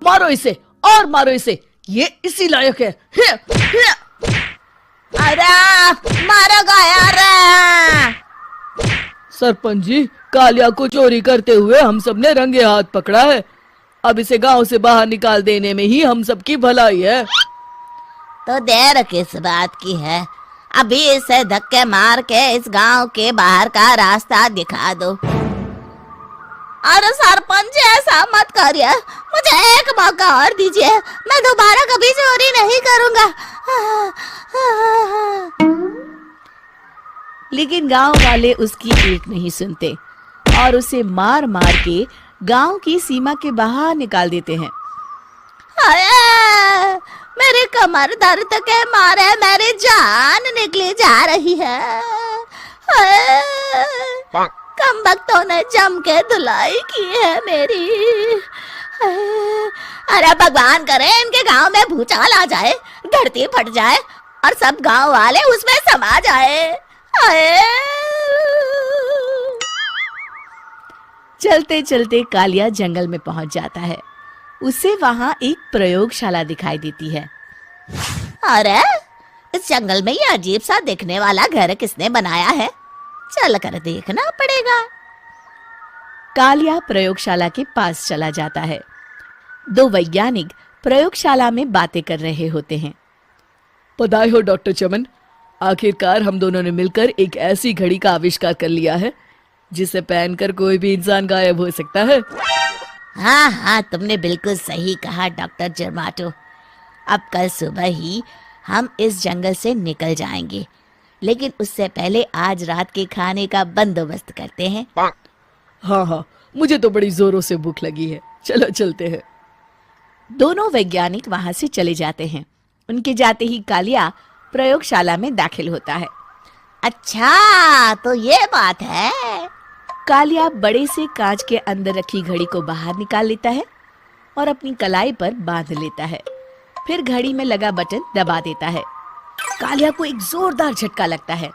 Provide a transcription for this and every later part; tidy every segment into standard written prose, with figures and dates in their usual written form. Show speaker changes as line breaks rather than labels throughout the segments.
मारो इसे और मारो इसे, ये इसी लायक है।
अरे मारो गया रे।
सरपंच जी, कालिया को चोरी करते हुए हम सब ने रंगे हाथ पकड़ा है। अब इसे गांव से बाहर निकाल देने में ही हम सबकी भलाई है।
तो देर किस बात की है, अभी इसे धक्के मार के इस गांव के बाहर का रास्ता दिखा दो। अरे सरपंच ऐसा मत करिए, मुझे एक मौका और दीजिए, मैं दोबारा कभी चोरी नहीं करूंगा।
लेकिन गांव वाले उसकी एक नहीं सुनते और उसे मार मार के गांव की सीमा के बाहर निकाल देते हैं।
हाय, मेरी कमर दर्द के मारे मेरी जान निकली जा रही है। हाय, कमबख्तों ने जम के धुलाई की है मेरी। अरे भगवान करे इनके गांव में भूचाल आ जाए, धरती फट जाए और सब गांव वाले उसमें समा जाए।
चलते चलते कालिया जंगल में पहुंच जाता है। उसे वहां एक प्रयोगशाला दिखाई देती है।
अरे इस जंगल में ये अजीब सा दिखने वाला घर किसने बनाया है, चल कर देखना पड़ेगा।
कालिया प्रयोगशाला के पास चला जाता है। दो वैज्ञानिक प्रयोगशाला में बातें कर रहे होते हैं।
बधाई हो डॉक्टर चमन, आखिरकार हम दोनों ने मिलकर एक ऐसी घड़ी का आविष्कार कर लिया है जिसे पहनकर कोई भी इंसान गायब हो सकता है।
हाँ हाँ, तुमने बिल्कुल सही कहा डॉक्टर जर्माटो। अब कल सुबह ही हम इस जंगल से निकल जाएंगे, लेकिन उससे पहले आज रात के खाने का बंदोबस्त करते हैं।
हाँ हाँ, मुझे तो बड़ी जोरों से भूख लगी है, चलो चलते हैं।
दोनों वैज्ञानिक वहां से चले जाते हैं। उनके जाते ही कालिया प्रयोगशाला में दाखिल होता है।
अच्छा तो ये बात है।
कालिया बड़े से कांच के अंदर रखी घड़ी को बाहर निकाल लेता है और अपनी कलाई पर बांध लेता है। फिर घड़ी में लगा बटन दबा देता है। कालिया को एक जोरदार झटका लगता है।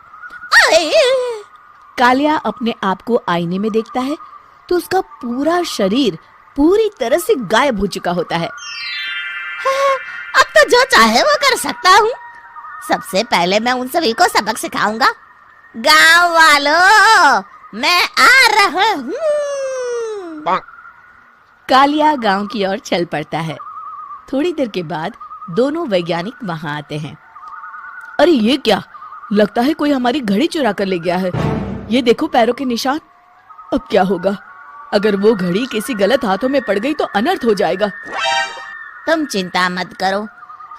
कालिया अपने आप को आईने में देखता है तो उसका पूरा शरीर पूरी तरह से गायब हो चुका होता है।
अब तो जो चाहे वो कर सकता हूँ। सबसे पहले मैं उन सभी को सबक सिखाऊंगा। गांव वालों, मैं आ रहा हूँ।
कालिया गांव की ओर चल पड़ता है। थोड़ी देर के बाद दोनों वैज्ञानिक वहां आते हैं।
अरे ये क्या, लगता है कोई हमारी घड़ी चुरा कर ले गया है। ये देखो पैरों के निशान। अब क्या होगा, अगर वो घड़ी किसी गलत हाथों में पड़ गई तो अनर्थ हो जाएगा।
तुम चिंता मत करो,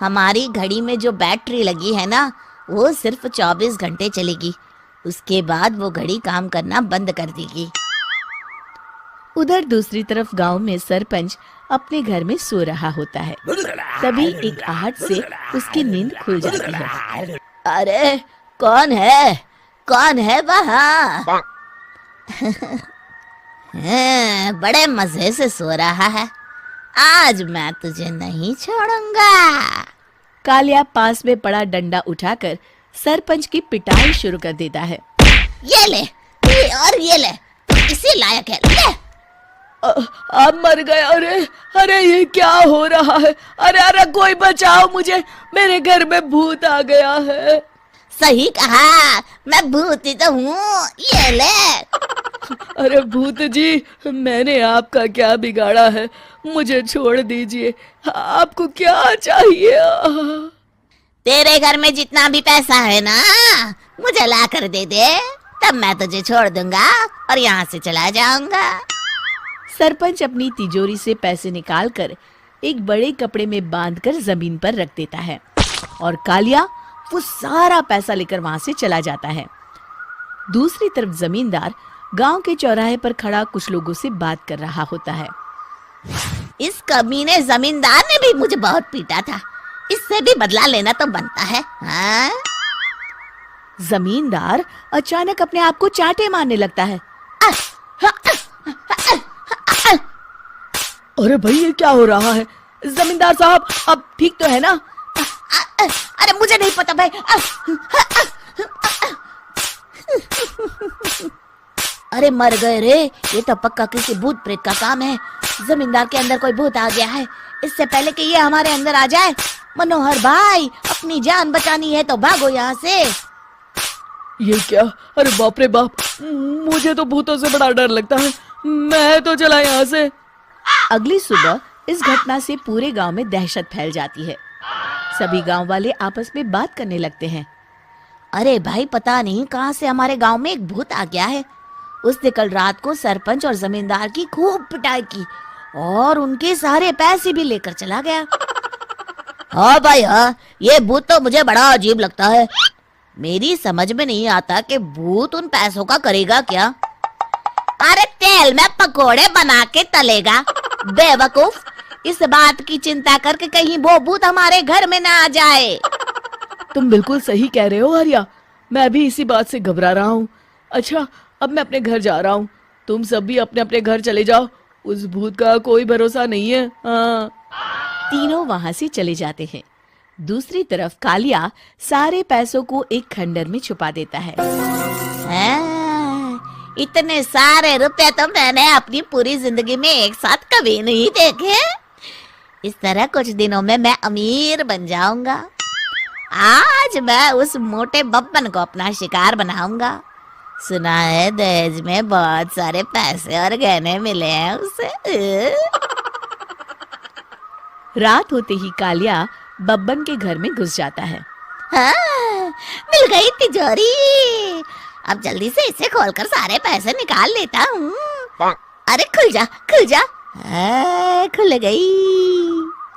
हमारी घड़ी में जो बैटरी लगी है ना, वो सिर्फ 24 घंटे चलेगी। उसके बाद वो घड़ी काम करना बंद कर देगी।
उधर दूसरी तरफ गांव में सरपंच अपने घर में सो रहा होता है। तभी एक आहट से उसकी नींद खुल जाती है।
अरे कौन है वहाँ? बड़े मजे से सो रहा है, आज मैं तुझे नहीं छोड़ूंगा।
कालिया पास में पड़ा डंडा उठाकर सरपंच की पिटाई शुरू कर देता है।
ये ले, ये ले, तू इसी लायक है, ले।
आप मर गए। अरे ये क्या हो रहा है? अरे कोई बचाओ मुझे, मेरे घर में भूत आ गया है।
सही कहा, मैं भूत ही तो हूँ, ये ले।
अरे भूत जी, मैंने आपका क्या बिगाड़ा है, मुझे छोड़ दीजिए। आपको क्या चाहिए?
तेरे घर में जितना भी पैसा है ना, मुझे ला कर दे दे, तब मैं तुझे छोड़ दूंगा और यहाँ से चला जाऊंगा।
सरपंच अपनी तिजोरी से पैसे निकालकर एक बड़े कपड़े में बांधकर जमीन पर रख देता है और कालिया वो सारा पैसा लेकर वहां से चला जाता है। दूसरी तरफ जमींदार गांव के चौराहे पर खड़ा कुछ लोगों से बात कर रहा होता है।
इस कमीने जमींदार ने भी मुझे बहुत पीटा था, इससे भी बदला लेना तो बनता है। हाँ?
जमींदार अचानक अपने आप को चांटे मारने लगता है।
अरे भाई ये क्या हो रहा है? जमींदार साहब अब ठीक तो है ना?
अरे मुझे नहीं पता भाई। अरे मर गए रे, ये तो पक्का किसी भूत प्रेत का काम है। जमींदार के अंदर कोई भूत आ गया है, इससे पहले कि ये हमारे अंदर आ जाए। मनोहर भाई, अपनी जान बचानी है तो भागो यहाँ से।
ये क्या? अरे बाप रे बाप, मुझे तो भूतों से बड़ा डर लगता है। मैं तो चला यहाँ से।
अगली सुबह इस घटना से पूरे गांव में दहशत फैल जाती है। सभी गांव वाले आपस में बात करने लगते हैं।
अरे भाई, पता नहीं कहाँ से हमारे गांव में एक भूत आ गया है। उसने कल रात को सरपंच और जमींदार की खूब पिटाई की और उनके सारे पैसे भी लेकर चला गया। हाँ भाई हाँ, ये भूत तो मुझे बड़ा अजीब लगता है। मेरी समझ में नहीं आता कि भूत उन पैसों का करेगा क्या। अरे तेल में पकोड़े बना के तलेगा। बेवकूफ, इस बात की चिंता करके कहीं वो भूत हमारे घर में ना आ जाए।
तुम बिल्कुल सही कह रहे हो आर्या, मैं भी इसी बात से घबरा रहा हूँ। अच्छा, अब मैं अपने घर जा रहा हूँ। तुम सब भी अपने अपने घर चले जाओ, उस भूत का कोई भरोसा नहीं है। हाँ।
तीनों वहां से चले जाते हैं। दूसरी तरफ कालिया सारे पैसों को एक खंडर में छुपा देता है।
इतने सारे रुपए तो मैंने अपनी पूरी जिंदगी में एक साथ कभी नहीं देखे। इस तरह कुछ दिनों में मैं अमीर बन जाऊंगा। आज मैं उस मोटे बब्बन को अपना शिकार बनाऊंगा। सुना है दहेज में बहुत सारे पैसे और गहने मिले हैं उसे।
रात होते ही कालिया बब्बन के घर में घुस जाता है।
हाँ, मिल गई तिजोरी। अब जल्दी से इसे खोलकर सारे पैसे निकाल लेता हूँ। अरे खुल जा, खुल जा। खुल गई।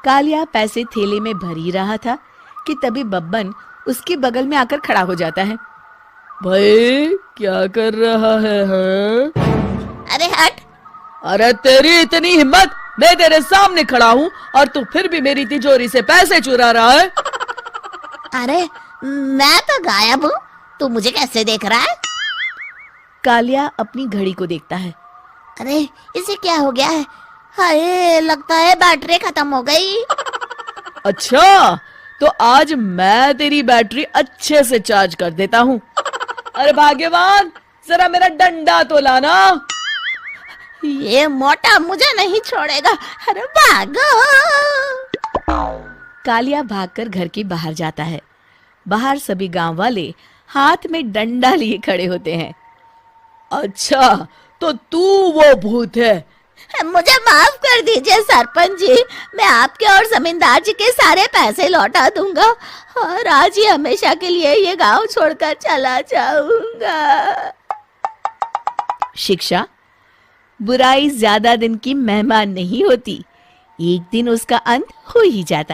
कालिया पैसे थैले में भर ही रहा था कि तभी बब्बन उसके बगल में आकर खड़ा हो जाता है।
भाई क्या कर रहा है? हाँ?
अरे हट।
अरे तेरी इतनी हिम्मत, मैं तेरे सामने खड़ा हूँ और तू फिर भी मेरी तिजोरी से पैसे चुरा रहा है।
अरे मैं तो गायब हूँ, तू मुझे कैसे देख रहा है?
कालिया अपनी घड़ी को देखता है।
अरे इसे क्या हो गया है? हाय, लगता है बैटरी खत्म हो गई।
अच्छा, तो आज मैं तेरी बैटरी अच्छे से चार्ज कर देता हूँ। अरे भाग्यवान, जरा मेरा डंडा तो लाना।
ये मोटा मुझे नहीं छोड़ेगा। अरे भागो।
कालिया भागकर घर के बाहर जाता है। बाहर सभी गांव वाले हाथ में डंडा लिए खड़े होते हैं।
अच्छा, तो तू वो भूत है?
मुझे माफ कर दीजिए सरपंच जी, मैं आपके और जमींदार जी के सारे पैसे लौटा दूंगा और आज ही हमेशा के लिए ये गांव छोड़कर चला जाऊंगा।
शिक्षा: बुराई ज्यादा दिन की मेहमान नहीं होती, एक दिन उसका अंत हो ही जाता।